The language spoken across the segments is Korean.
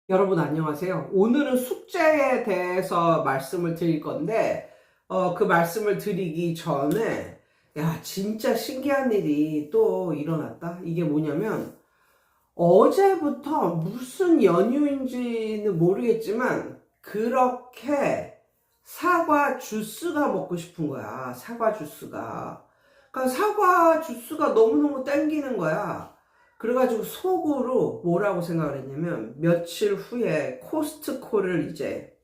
여러분 안녕하세요. 오늘은 숙제에 대해서 말씀을 드릴 건데 그 말씀을 드리기 전에 진짜 신기한 일이 또 일어났다. 이게 뭐냐면 어제부터 무슨 연유인지는 모르겠지만 그렇게 사과 주스가 먹고 싶은 거야. 사과 주스가. 그러니까 사과 주스가 너무너무 땡기는 거야. 그래가지고 속으로 뭐라고 생각을 했냐면 며칠 후에 코스트코를 이제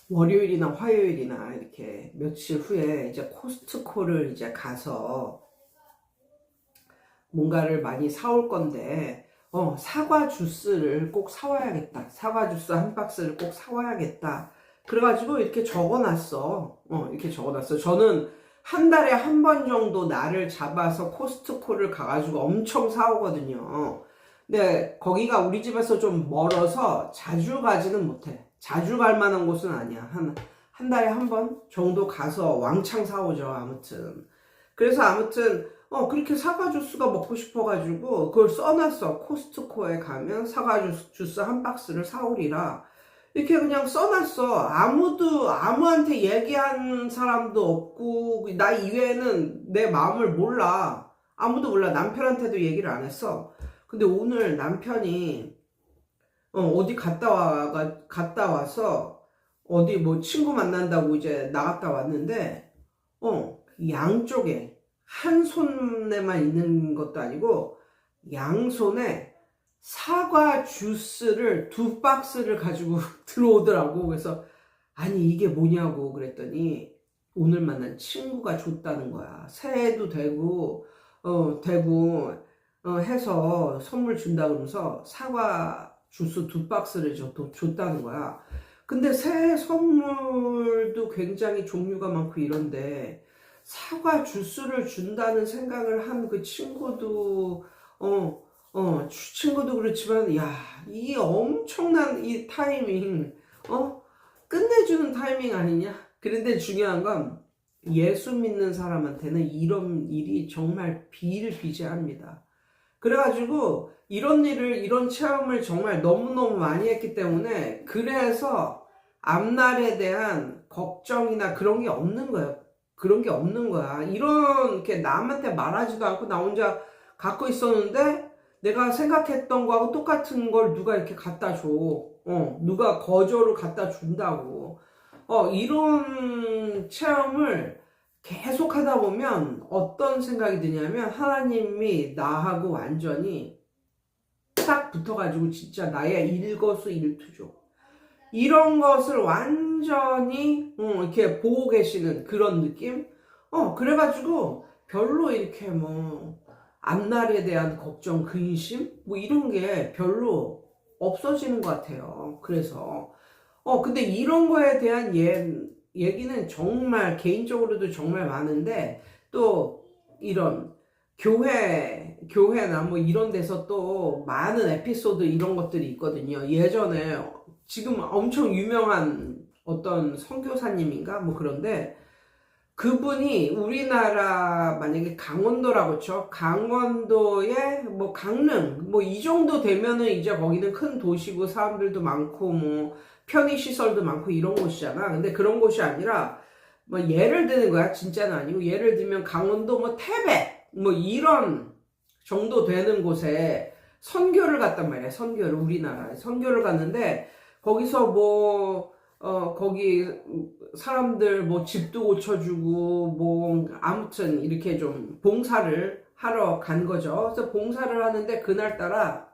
월요일이나 화요일이나 이렇게 며칠 후에 이제 코스트코를 이제 가서 뭔가를 많이 사올 건데 사과 주스를 꼭 사와야겠다. 사과 주스 한 박스를 꼭 사와야겠다. 그래가지고 이렇게 적어놨어. 이렇게 적어놨어. 저는 한 달에 한 번 정도 날을 잡아서 코스트코를 가가지고 엄청 사오거든요. 근데 거기가 우리 집에서 좀 멀어서 자주 가지는 못해. 자주 갈 만한 곳은 아니야. 한 달에 한 번 정도 가서 왕창 사오죠. 아무튼. 그래서 아무튼 그렇게 사과 주스가 먹고 싶어가지고 그걸 써놨어. 코스트코에 가면 사과 주스 한 박스를 사오리라. 이렇게 그냥 써놨어. 아무한테 얘기한 사람도 없고, 나 이외에는 내 마음을 몰라. 아무도 몰라. 남편한테도 얘기를 안 했어. 근데 오늘 남편이, 어디 갔다 와서, 어디 뭐 친구 만난다고 이제 나갔다 왔는데, 양쪽에, 한 손에만 있는 것도 아니고, 양손에 사과 주스를 2박스를 가지고 들어오더라고. 그래서 아니 이게 뭐냐고 그랬더니 오늘 만난 친구가 줬다는 거야. 새해도 되고 해서 선물 준다 그러면서 사과 주스 2박스를 줬다는 거야. 근데 새해 선물도 굉장히 종류가 많고 이런데 사과 주스를 준다는 생각을 한 그 친구도 친구도 그렇지만, 이 엄청난 이 타이밍, 끝내주는 타이밍 아니냐? 그런데 중요한 건 예수 믿는 사람한테는 이런 일이 정말 비일비재합니다. 그래가지고 이런 체험을 정말 너무너무 많이 했기 때문에 그래서 앞날에 대한 걱정이나 그런 게 없는 거예요. 그런 게 없는 거야. 이렇게 남한테 말하지도 않고 나 혼자 갖고 있었는데 내가 생각했던 거하고 똑같은 걸 누가 이렇게 갖다 줘. 누가 거저로 갖다 준다고. 이런 체험을 계속 하다 보면 어떤 생각이 드냐면 하나님이 나하고 완전히 딱 붙어가지고 진짜 나의 일거수일투족. 이런 것을 완전히 이렇게 보고 계시는 그런 느낌? 그래가지고 별로 이렇게 뭐 앞날에 대한 걱정, 근심 뭐 이런 게 별로 없어지는 것 같아요. 그래서 근데 이런 거에 대한 얘기는 정말 개인적으로도 정말 많은데 또 이런 교회나 뭐 이런 데서 또 많은 에피소드 이런 것들이 있거든요. 예전에 지금 엄청 유명한 어떤 선교사님인가 뭐 그런데 그분이 우리나라 만약에 강원도라고 쳐. 강원도에 뭐 강릉 뭐 이 정도 되면은 이제 거기는 큰 도시고 사람들도 많고 뭐 편의시설도 많고 이런 곳이잖아. 근데 그런 곳이 아니라 뭐 예를 드는 거야. 진짜는 아니고 예를 들면 강원도 뭐 태백 뭐 이런 정도 되는 곳에 선교를 갔단 말이야. 선교를 우리나라에 선교를 갔는데 거기서 거기 사람들 뭐 집도 고쳐주고 뭐 아무튼 이렇게 좀 봉사를 하러 간 거죠. 그래서 봉사를 하는데 그날따라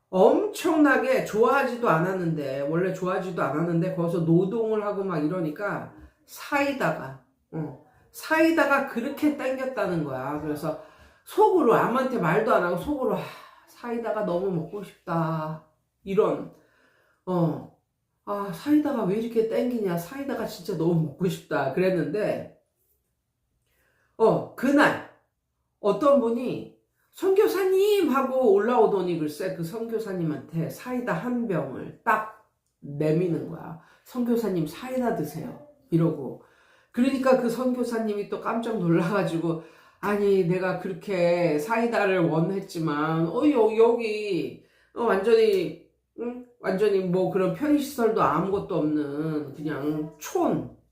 엄청나게 좋아하지도 않았는데 원래 좋아하지도 않았는데 거기서 노동을 하고 막 이러니까 사이다가 그렇게 땡겼다는 거야. 그래서 속으로 아무한테 말도 안 하고 속으로 사이다가 너무 먹고 싶다 이런 사이다가 왜 이렇게 땡기냐. 사이다가 진짜 너무 먹고 싶다. 그랬는데, 그날, 어떤 분이, 선교사님! 하고 올라오더니 글쎄 그 선교사님한테 사이다 한 병을 딱 내미는 거야. 선교사님 사이다 드세요. 이러고. 그러니까 그 선교사님이 또 깜짝 놀라가지고, 아니, 내가 그렇게 사이다를 원했지만, 여기, 완전히, 응? 완전히 뭐 그런 편의시설도 아무것도 없는 그냥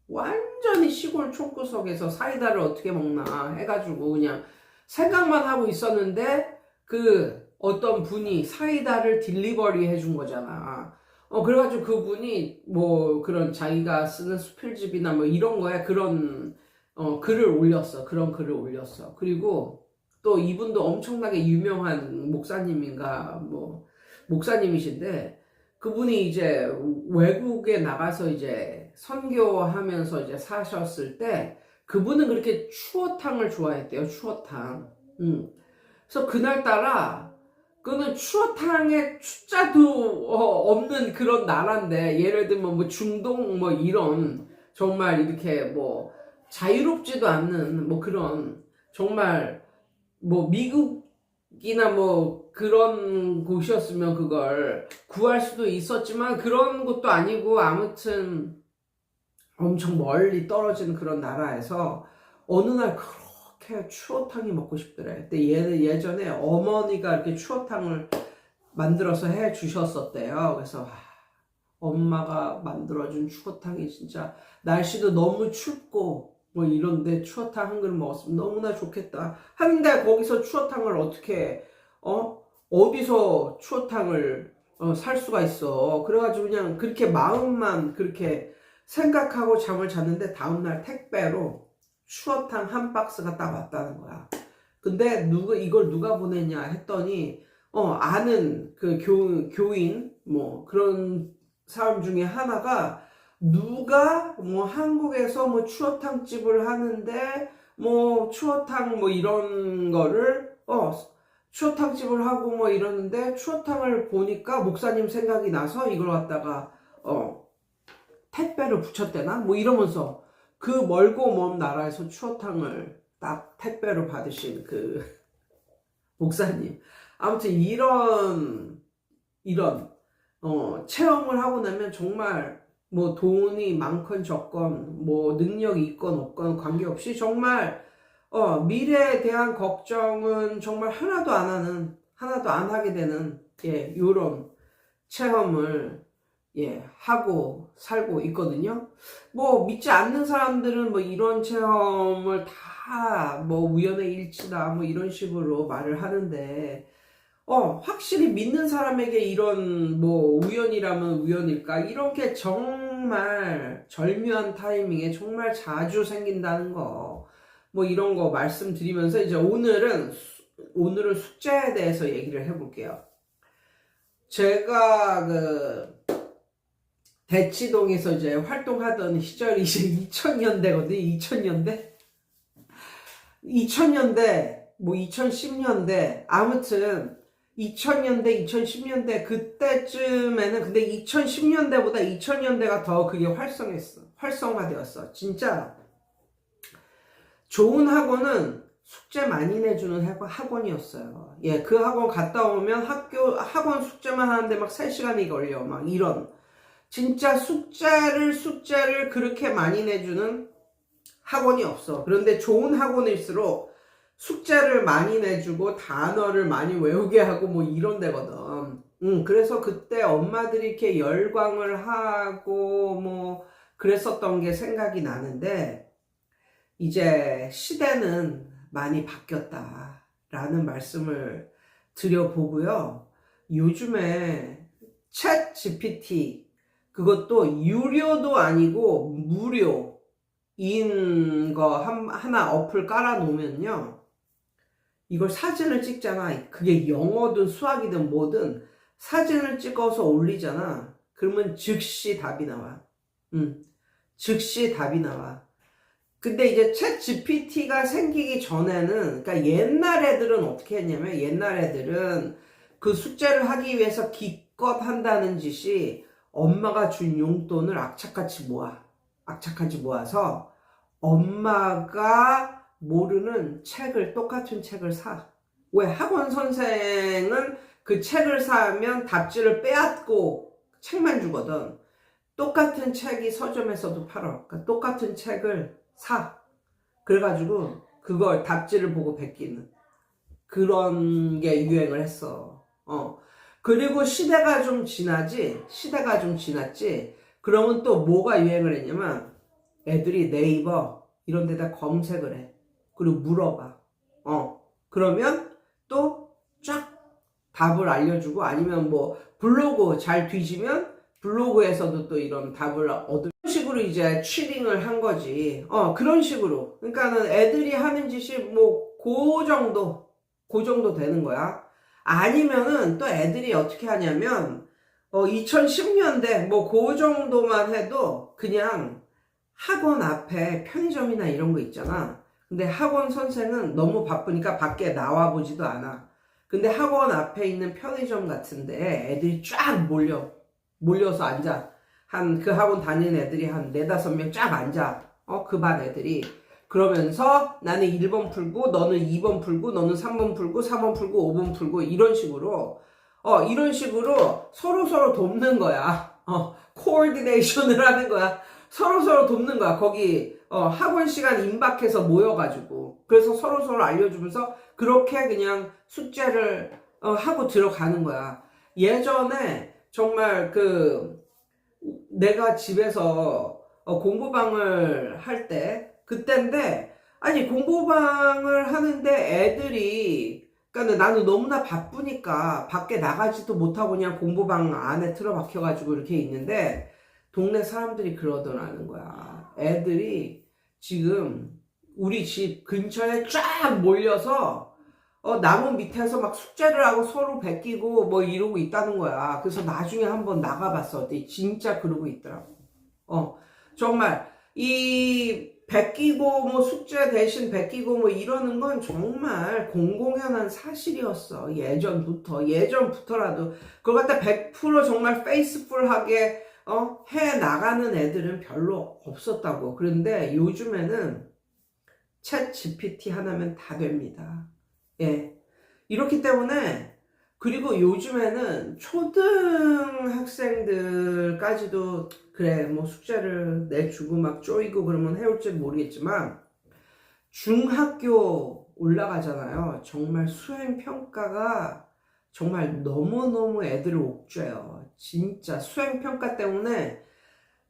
완전히 시골 촌구석에서 사이다를 어떻게 먹나 해가지고 그냥 생각만 하고 있었는데 그 어떤 분이 사이다를 딜리버리 해준 거잖아. 그래가지고 그분이 뭐 그런 자기가 쓰는 수필집이나 뭐 이런 거에 그런 글을 올렸어. 그런 글을 올렸어. 그리고 또 이분도 엄청나게 유명한 목사님인가 뭐 목사님이신데 그분이 이제 외국에 나가서 이제 선교하면서 이제 사셨을 때 그분은 그렇게 추어탕을 좋아했대요. 추어탕. 그래서 그날따라 그는 추어탕에 추자도 없는 그런 나라인데 예를 들면 뭐 중동 뭐 이런 정말 이렇게 뭐 자유롭지도 않는 뭐 그런 정말 뭐 미국이나 뭐 그런 곳이었으면 그걸 구할 수도 있었지만 그런 것도 아니고 아무튼 엄청 멀리 떨어진 그런 나라에서 어느 날 그렇게 추어탕이 먹고 싶더래. 근데 예전에 어머니가 이렇게 추어탕을 만들어서 해 주셨었대요. 그래서 엄마가 만들어준 추어탕이 진짜 날씨도 너무 춥고 뭐 이런데 추어탕 한 그릇 먹었으면 너무나 좋겠다. 한데 거기서 추어탕을 어떻게 어디서 추어탕을 살 수가 있어. 그래가지고 그냥 그렇게 마음만 그렇게 생각하고 잠을 잤는데 다음날 택배로 추어탕 한 박스가 딱 왔다는 거야. 근데 이걸 누가 보냈냐 했더니 아는 그 교인 뭐 그런 사람 중에 하나가 누가 뭐 한국에서 뭐 추어탕 집을 하는데 뭐 추어탕 뭐 이런 거를 추어탕 집을 하고 뭐 이러는데 추어탕을 보니까 목사님 생각이 나서 이걸 갖다가 택배를 붙였대나 뭐 이러면서 그 멀고 먼 나라에서 추어탕을 딱 택배로 받으신 그 목사님. 아무튼 이런 체험을 하고 나면 정말 뭐 돈이 많건 적건 뭐 능력이 있건 없건 관계없이 정말 미래에 대한 걱정은 정말 하나도 안 하게 되는 요런 체험을 하고 살고 있거든요. 뭐 믿지 않는 사람들은 뭐 이런 체험을 다 뭐 우연의 일치다 뭐 이런 식으로 말을 하는데 확실히 믿는 사람에게 이런 뭐 우연이라면 우연일까? 이렇게 정말 절묘한 타이밍에 정말 자주 생긴다는 거. 뭐 이런 거 말씀드리면서 이제 오늘은 숙제에 대해서 얘기를 해볼게요. 제가 대치동에서 이제 활동하던 시절이 이제 2000년대거든요. 2000년대, 뭐 2010년대, 아무튼 2000년대, 2010년대 그때쯤에는 근데 2010년대보다 2000년대가 더 그게 활성화되었어. 진짜 좋은 학원은 숙제 많이 내주는 학원이었어요. 그 학원 갔다 오면 학원 숙제만 하는데 막 3시간이 걸려. 막 이런. 진짜 숙제를 그렇게 많이 내주는 학원이 없어. 그런데 좋은 학원일수록 숙제를 많이 내주고 단어를 많이 외우게 하고 뭐 이런 데거든. 그래서 그때 엄마들이 이렇게 열광을 하고 뭐 그랬었던 게 생각이 나는데 이제 시대는 많이 바뀌었다라는 말씀을 드려보고요. 요즘에 챗 GPT 그것도 유료도 아니고 무료인 거 하나 어플 깔아 놓으면요. 이걸 사진을 찍잖아. 그게 영어든 수학이든 뭐든 사진을 찍어서 올리잖아. 그러면 즉시 답이 나와. 즉시 답이 나와. 근데 이제 챗 GPT가 생기기 전에는, 그러니까 옛날 애들은 어떻게 했냐면, 옛날 애들은 그 숙제를 하기 위해서 기껏 한다는 짓이 엄마가 준 용돈을 악착같이 모아서 엄마가 모르는 똑같은 책을 사. 왜? 학원 선생은 그 책을 사면 답지를 빼앗고 책만 주거든. 똑같은 책이 서점에서도 팔아. 그러니까 똑같은 책을 사. 그래가지고 그걸 답지를 보고 베끼는 그런 게 유행을 했어. 그리고 시대가 좀 지나지, 시대가 좀 지났지. 그러면 또 뭐가 유행을 했냐면 애들이 네이버 이런 데다 검색을 해. 그리고 물어봐. 그러면 또 쫙 답을 알려주고, 아니면 뭐 블로그 잘 뒤지면 블로그에서도 또 이런 답을 얻을 식으로 이제 취링을 한 거지. 그런 식으로. 그러니까는 애들이 하는 짓이 뭐 그 정도 되는 거야. 아니면은 또 애들이 어떻게 하냐면 2010년대 뭐 그 정도만 해도 그냥 학원 앞에 편의점이나 이런 거 있잖아. 근데 학원 선생은 너무 바쁘니까 밖에 나와 보지도 않아. 근데 학원 앞에 있는 편의점 같은데 애들이 쫙 몰려서 앉아. 그 학원 다니는 애들이 한 4-5명 쫙 앉아. 그 반 애들이. 그러면서 나는 1번 풀고, 너는 2번 풀고, 너는 3번 풀고, 4번 풀고, 5번 풀고, 이런 식으로 서로 돕는 거야. 코오디네이션을 하는 거야. 서로 돕는 거야. 거기, 학원 시간 임박해서 모여가지고. 그래서 서로 알려주면서 그렇게 그냥 숙제를, 하고 들어가는 거야. 예전에 정말 내가 집에서 공부방을 할 때, 그때인데, 아니, 공부방을 하는데 애들이, 그러니까 나는 너무나 바쁘니까 밖에 나가지도 못하고 그냥 공부방 안에 틀어박혀가지고 이렇게 있는데, 동네 사람들이 그러더라는 거야. 애들이 지금 우리 집 근처에 쫙 몰려서 나무 밑에서 막 숙제를 하고 서로 베끼고 뭐 이러고 있다는 거야. 그래서 나중에 한번 나가봤어. 진짜 그러고 있더라고. 정말 이 베끼고 뭐 숙제 대신 베끼고 뭐 이러는 건 정말 공공연한 사실이었어. 예전부터라도 그걸 갖다 100% 정말 페이스풀하게 해 나가는 애들은 별로 없었다고. 그런데 요즘에는 챗 GPT 하나면 다 됩니다. 예. 이렇기 때문에, 그리고 요즘에는 초등학생들까지도 그래 뭐 숙제를 내주고 막 쪼이고 그러면 해올지 모르겠지만, 중학교 올라가잖아요. 정말 수행평가가 정말 너무너무 애들을 옥죄요. 진짜 수행평가 때문에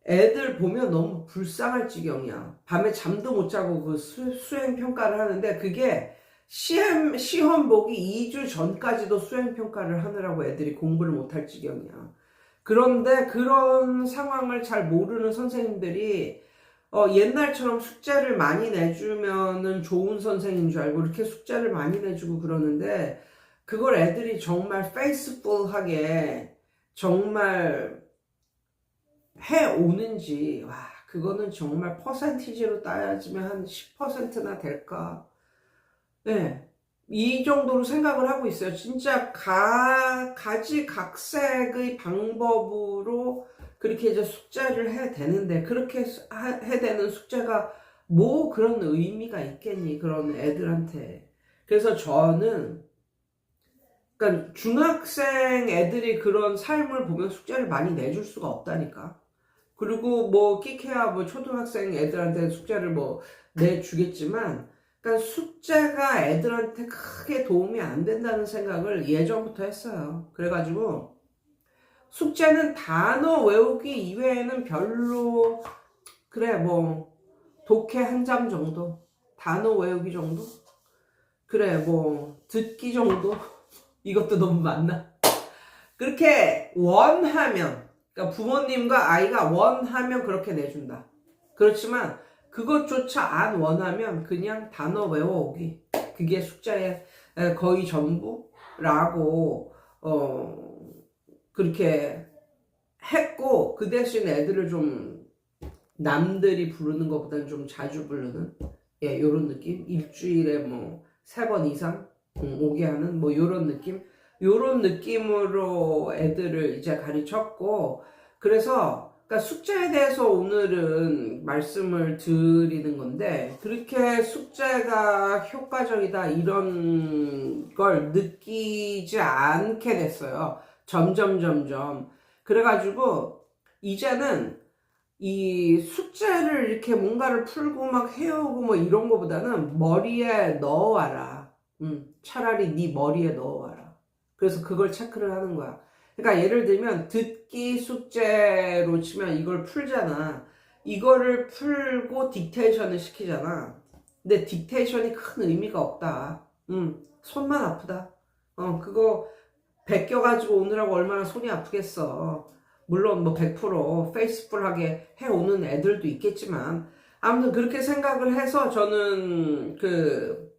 애들 보면 너무 불쌍할 지경이야. 밤에 잠도 못 자고 그 수행평가를 하는데, 그게 시험 보기 2주 전까지도 수행평가를 하느라고 애들이 공부를 못할 지경이야. 그런데 그런 상황을 잘 모르는 선생님들이 옛날처럼 숙제를 많이 내주면은 좋은 선생인 줄 알고 이렇게 숙제를 많이 내주고 그러는데, 그걸 애들이 정말 페이스풀하게 정말 해오는지, 그거는 정말 퍼센티지로 따지면 한 10%나 될까? 네. 이 정도로 생각을 하고 있어요. 진짜 가지각색의 방법으로 그렇게 이제 숙제를 해대는데, 그렇게 해대는 숙제가 뭐 그런 의미가 있겠니? 그런 애들한테. 그래서 저는, 그러니까 중학생 애들이 그런 삶을 보면 숙제를 많이 내줄 수가 없다니까. 그리고 뭐 끼케야 뭐 초등학생 애들한테 숙제를 뭐 내주겠지만, 그러니까 숙제가 애들한테 크게 도움이 안 된다는 생각을 예전부터 했어요. 그래가지고 숙제는 단어 외우기 이외에는 별로, 그래 뭐 독해 한 장 정도, 단어 외우기 정도, 그래 뭐 듣기 정도, 이것도 너무 많나? 그렇게 원하면, 그러니까 부모님과 아이가 원하면 그렇게 내준다. 그렇지만 그것조차 안 원하면 그냥 단어 외워오기, 그게 숙제의 거의 전부라고 그렇게 했고, 그 대신 애들을 좀 남들이 부르는 것보다는 좀 자주 부르는, 요런 느낌, 일주일에 뭐 3번 이상 오게 하는 뭐 요런 느낌으로 애들을 이제 가르쳤고, 그래서 그러니까 숙제에 대해서 오늘은 말씀을 드리는 건데, 그렇게 숙제가 효과적이다 이런 걸 느끼지 않게 됐어요. 점점. 그래가지고 이제는 이 숙제를 이렇게 뭔가를 풀고 막 해오고 뭐 이런 거보다는 머리에 넣어와라. 차라리 네 머리에 넣어와라. 그래서 그걸 체크를 하는 거야. 그러니까 예를 들면 듣기 숙제로 치면 이걸 풀잖아. 이거를 풀고 딕테이션을 시키잖아. 근데 딕테이션이 큰 의미가 없다. 손만 아프다. 그거 베껴가지고 오느라고 얼마나 손이 아프겠어. 물론 뭐 100% 페이스풀하게 해오는 애들도 있겠지만, 아무튼 그렇게 생각을 해서 저는 그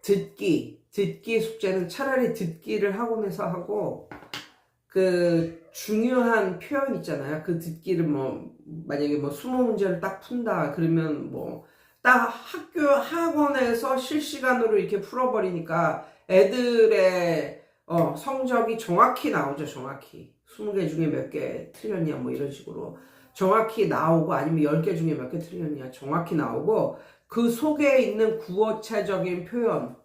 듣기 숙제는 차라리 듣기를 학원에서 하고, 그 중요한 표현 있잖아요. 그 듣기를 뭐 만약에 뭐 20문제를 딱 푼다 그러면 뭐 딱 학원에서 실시간으로 이렇게 풀어버리니까 애들의 성적이 정확히 나오죠. 정확히 20개 중에 몇 개 틀렸냐 뭐 이런 식으로 정확히 나오고, 아니면 10개 중에 몇 개 틀렸냐 정확히 나오고, 그 속에 있는 구어체적인 표현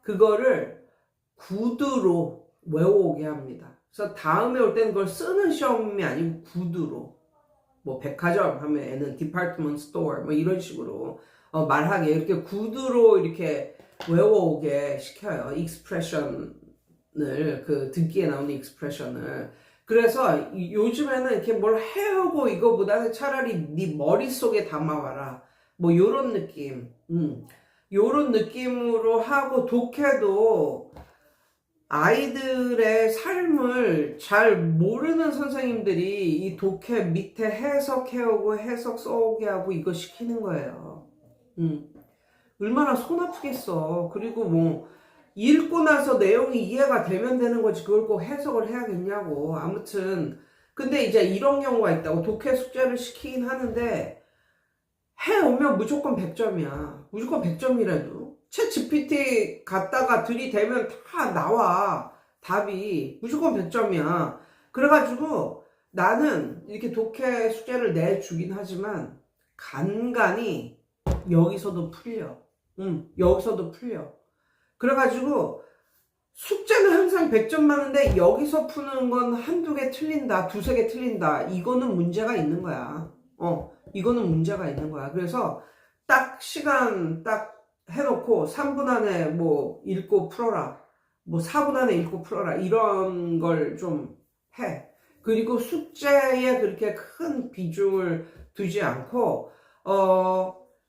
그거를 구두로 외워오게 합니다. 그래서 다음에 올 때는 그걸 쓰는 시험이 아니고 구두로, 뭐 백화점 하면 애는 디파트먼트 스토어 뭐 이런 식으로 말하게 이렇게 구두로 이렇게 외워오게 시켜요. 익스프레션을, 그 듣기에 나오는 익스프레션을. 그래서 요즘에는 이렇게 뭘 해오고 이거보다는 차라리 네 머릿속에 담아와라, 뭐 요런 느낌. 요런 느낌으로 하고, 독해도 아이들의 삶을 잘 모르는 선생님들이 이 독해 밑에 해석해오고 해석 써오게 하고 이거 시키는 거예요. 얼마나 손 아프겠어. 그리고 뭐 읽고 나서 내용이 이해가 되면 되는 거지 그걸 꼭 해석을 해야겠냐고. 아무튼 근데 이제 이런 경우가 있다고. 독해 숙제를 시키긴 하는데 해오면 무조건 100점이야. 무조건 100점이라도. 챗 GPT 갖다가 들이대면 다 나와. 답이. 무조건 100점이야. 그래가지고 나는 이렇게 독해 숙제를 내주긴 하지만 간간히 여기서도 풀려. 여기서도 풀려. 그래가지고 숙제는 항상 100점 맞는데 여기서 푸는 건 한두 개 틀린다, 두세 개 틀린다. 이거는 문제가 있는 거야. 이거는 문제가 있는 거야. 그래서 딱 시간 딱 해놓고 3분 안에 뭐 읽고 풀어라, 뭐 4분 안에 읽고 풀어라, 이런 걸 좀 해. 그리고 숙제에 그렇게 큰 비중을 두지 않고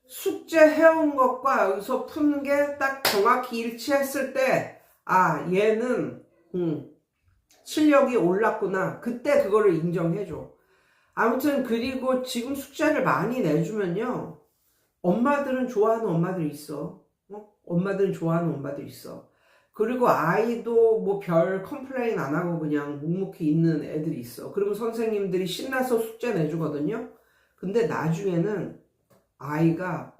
숙제 해온 것과 여기서 푸는 게 딱 정확히 일치했을 때, 아 얘는 실력이 올랐구나, 그때 그거를 인정해줘. 아무튼 그리고 지금 숙제를 많이 내주면요, 엄마들은 좋아하는 엄마들이 있어. 엄마들은 좋아하는 엄마들이 있어. 그리고 아이도 뭐 별 컴플레인 안 하고 그냥 묵묵히 있는 애들이 있어. 그리고 선생님들이 신나서 숙제 내주거든요. 근데 나중에는 아이가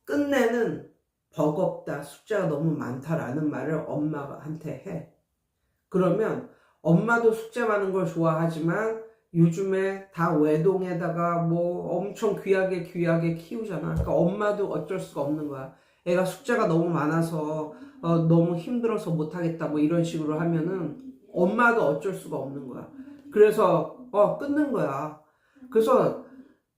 끝내는 버겁다, 숙제가 너무 많다라는 말을 엄마한테 해. 그러면 엄마도 숙제 많은 걸 좋아하지만 요즘에 다 외동에다가 뭐 엄청 귀하게 키우잖아. 그러니까 엄마도 어쩔 수가 없는 거야. 애가 숙제가 너무 많아서 너무 힘들어서 못하겠다 뭐 이런 식으로 하면은 엄마도 어쩔 수가 없는 거야. 그래서 끊는 거야. 그래서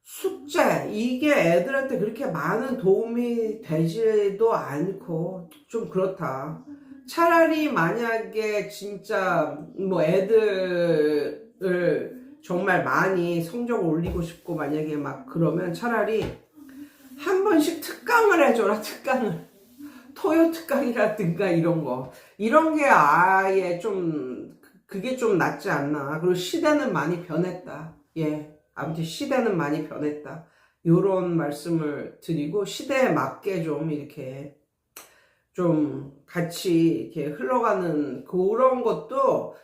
숙제 이게 애들한테 그렇게 많은 도움이 되지도 않고 좀 그렇다. 차라리 만약에 진짜 뭐 애들을 정말 많이 성적을 올리고 싶고 만약에 막 그러면 차라리 한 번씩 특강을 해줘라. 특강을. 토요 특강이라든가 이런 게 아예 좀 그게 좀 낫지 않나. 그리고 시대는 많이 변했다. 예, 아무튼 시대는 많이 변했다. 요런 말씀을 드리고, 시대에 맞게 좀 이렇게 좀 같이 이렇게 흘러가는 그런 것도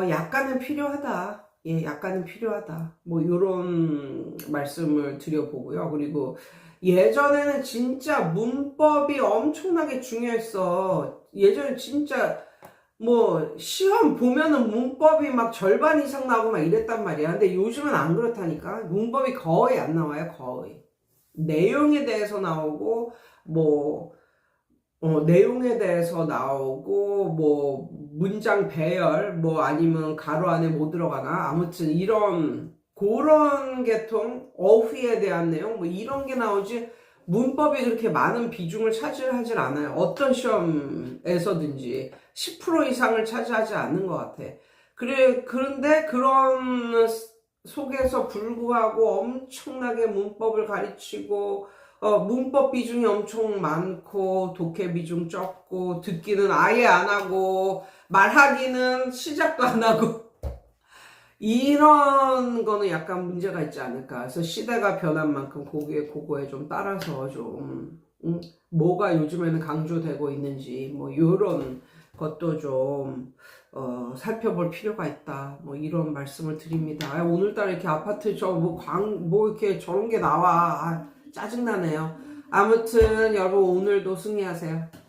약간은 필요하다. 예, 약간은 필요하다. 뭐 요런 말씀을 드려보고요. 그리고 예전에는 진짜 문법이 엄청나게 중요했어. 예전에 진짜 뭐 시험 보면은 문법이 막 절반 이상 나오고 막 이랬단 말이야. 근데 요즘은 안 그렇다니까. 문법이 거의 안 나와요. 거의. 내용에 대해서 나오고 뭐 내용에 대해서 나오고, 뭐, 문장 배열, 뭐, 아니면 가로 안에 뭐 들어가나, 아무튼 그런 계통, 어휘에 대한 내용, 뭐, 이런 게 나오지, 문법이 그렇게 많은 비중을 차지하질 않아요. 어떤 시험에서든지 10% 이상을 차지하지 않는 것 같아. 그런데 그런 속에서 불구하고 엄청나게 문법을 가르치고, 문법 비중이 엄청 많고, 독해 비중 적고, 듣기는 아예 안 하고, 말하기는 시작도 안 하고, 이런 거는 약간 문제가 있지 않을까. 그래서 시대가 변한 만큼 그거에 좀 따라서 좀, 뭐가 요즘에는 강조되고 있는지, 뭐, 요런 것도 좀, 살펴볼 필요가 있다. 뭐, 이런 말씀을 드립니다. 아, 오늘따라 이렇게 아파트 뭐, 이렇게 저런 게 나와. 아, 짜증나네요. 아무튼, 여러분, 오늘도 승리하세요.